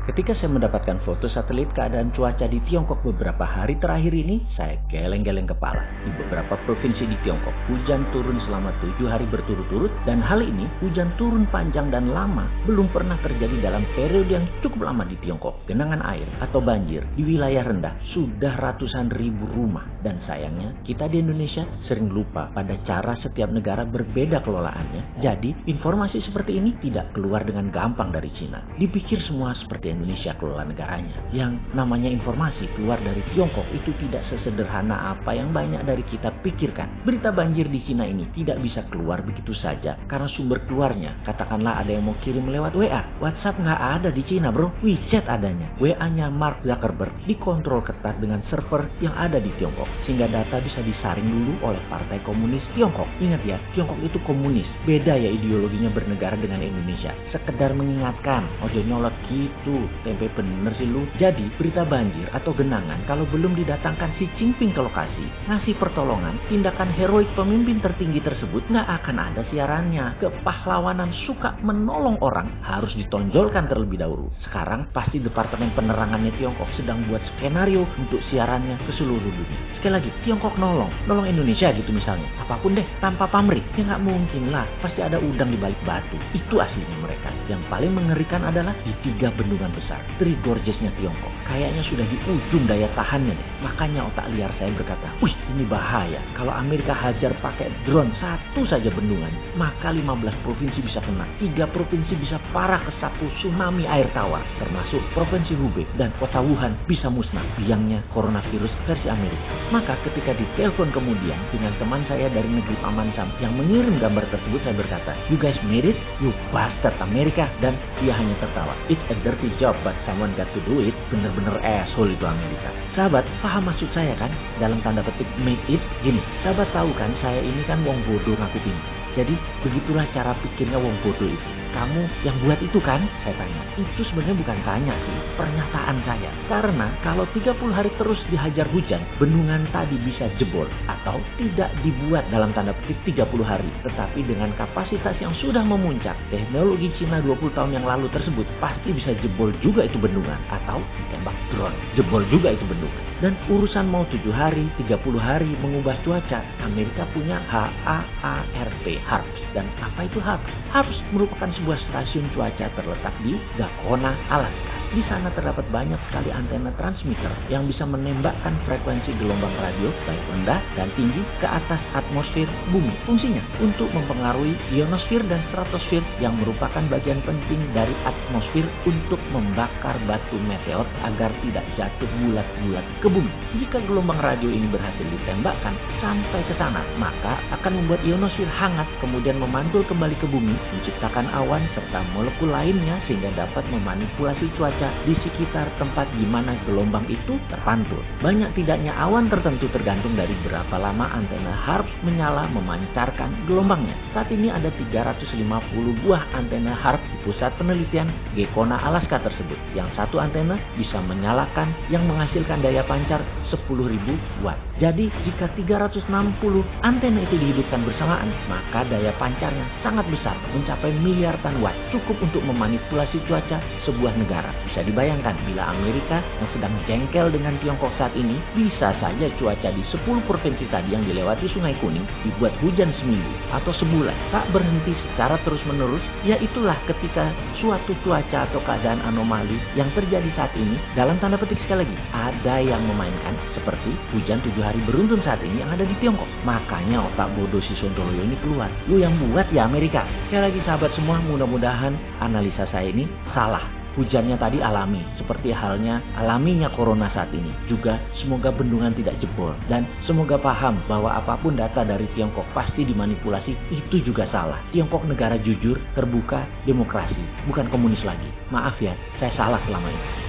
Ketika saya mendapatkan foto satelit keadaan cuaca di Tiongkok beberapa hari terakhir ini, saya geleng-geleng kepala. Di beberapa provinsi di Tiongkok, hujan turun selama 7 hari berturut-turut, dan hal ini, hujan turun panjang dan lama, belum pernah terjadi dalam periode yang cukup lama di Tiongkok. Genangan air atau banjir di wilayah rendah sudah ratusan ribu rumah. Dan sayangnya, kita di Indonesia sering lupa pada cara setiap negara berbeda kelolaannya. Jadi, informasi seperti ini tidak keluar dengan gampang dari Cina. Dipikir semua seperti Indonesia kelola negaranya. Yang namanya informasi keluar dari Tiongkok itu tidak sesederhana apa yang banyak dari kita pikirkan. Berita banjir di Cina ini tidak bisa keluar begitu saja karena sumber keluarnya. Katakanlah ada yang mau kirim lewat WA. WhatsApp nggak ada di Cina bro. WeChat adanya. WA-nya Mark Zuckerberg dikontrol ketat dengan server yang ada di Tiongkok. Sehingga data bisa disaring dulu oleh Partai Komunis Tiongkok. Ingat ya, Tiongkok itu komunis. Beda ya ideologinya bernegara dengan Indonesia. Sekedar mengingatkan, ojo nyolot gitu. Tempe bener sih lu. Jadi berita banjir atau genangan kalau belum didatangkan Xi Jinping ke lokasi, ngasih pertolongan, tindakan heroik pemimpin tertinggi tersebut nggak akan ada siarannya. Kepahlawanan suka menolong orang harus ditonjolkan terlebih dahulu. Sekarang pasti Departemen Penerangannya Tiongkok sedang buat skenario untuk siarannya ke seluruh dunia. Sekali lagi, Tiongkok nolong Indonesia gitu misalnya. Apapun deh, tanpa pamrih. Ya nggak mungkin lah, pasti ada udang di balik batu. Itu aslinya mereka. Yang paling mengerikan adalah di 3 bendungan besar, Three Gorges-nya Tiongkok. Kayaknya sudah di ujung daya tahannya nih. Makanya otak liar saya berkata, wih ini bahaya. Kalau Amerika hajar pakai drone satu saja bendungan, maka 15 provinsi bisa kena. 3 provinsi bisa parah kesapu tsunami air tawar. Termasuk Provinsi Hubei dan kota Wuhan bisa musnah. Biangnya coronavirus versi Amerika. Maka ketika ditelepon kemudian dengan teman saya dari negeri Paman Sam yang mengirim gambar tersebut, saya berkata, you guys made it, you bastard Amerika. Dan dia hanya tertawa. It's a dirty job but someone got to do it. Bener-bener asshole itu Amerika. Sahabat, paham maksud saya kan? Dalam tanda petik make it. Gini, sahabat tahu kan saya ini kan wong bodoh ngaku pintar. Jadi begitulah cara pikirnya wong bodoh itu. Kamu yang buat itu kan? Saya tanya. Itu sebenarnya bukan tanya sih, pernyataan saya. Karena kalau 30 hari terus dihajar hujan, bendungan tadi bisa jebol. Atau tidak dibuat dalam tanda petik 30 hari. Tetapi dengan kapasitas yang sudah memuncak, teknologi Cina 20 tahun yang lalu tersebut pasti bisa jebol juga itu bendungan. Atau ditembak drone, jebol juga itu bendungan. Dan urusan mau 7 hari, 30 hari mengubah cuaca, Amerika punya HAARP. Dan apa itu HARP? HARP merupakan sebuah stasiun cuaca terletak di Gakona, Alaska. Di sana terdapat banyak sekali antena transmitter yang bisa menembakkan frekuensi gelombang radio baik rendah dan tinggi ke atas atmosfer bumi. Fungsinya untuk mempengaruhi ionosfer dan stratosfer yang merupakan bagian penting dari atmosfer untuk membakar batu meteor agar tidak jatuh bulat-bulat ke bumi. Jika gelombang radio ini berhasil ditembakkan sampai ke sana, maka akan membuat ionosfer hangat kemudian memantul kembali ke bumi, menciptakan awan serta molekul lainnya sehingga dapat memanipulasi cuaca di sekitar tempat di mana gelombang itu terpantul. Banyak tidaknya awan tertentu tergantung dari berapa lama antena HARP menyala memancarkan gelombangnya. Saat ini ada 350 buah antena HARP di pusat penelitian Gakona, Alaska tersebut. Yang satu antena bisa menyalakan yang menghasilkan daya pancar 10.000 watt. Jadi jika 360 antena itu dihidupkan bersamaan, maka daya pancarnya sangat besar, mencapai miliaran watt, cukup untuk memanipulasi cuaca sebuah negara. Bisa dibayangkan bila Amerika yang sedang jengkel dengan Tiongkok saat ini, bisa saja cuaca di 10 provinsi tadi yang dilewati Sungai Kuning dibuat hujan seminggu atau sebulan, tak berhenti secara terus-menerus. Ya itulah ketika suatu cuaca atau keadaan anomali yang terjadi saat ini, dalam tanda petik sekali lagi, ada yang memainkan seperti hujan 7 hari beruntun saat ini yang ada di Tiongkok. Makanya otak bodoh si Sontoloyo ini keluar. Lu yang buat ya Amerika. Sekali lagi sahabat semua, mudah-mudahan analisa saya ini salah. Hujannya tadi alami, seperti halnya alaminya corona saat ini. Juga semoga bendungan tidak jebol. Dan semoga paham bahwa apapun data dari Tiongkok pasti dimanipulasi, itu juga salah. Tiongkok negara jujur, terbuka, demokrasi, bukan komunis lagi. Maaf ya, saya salah selama ini.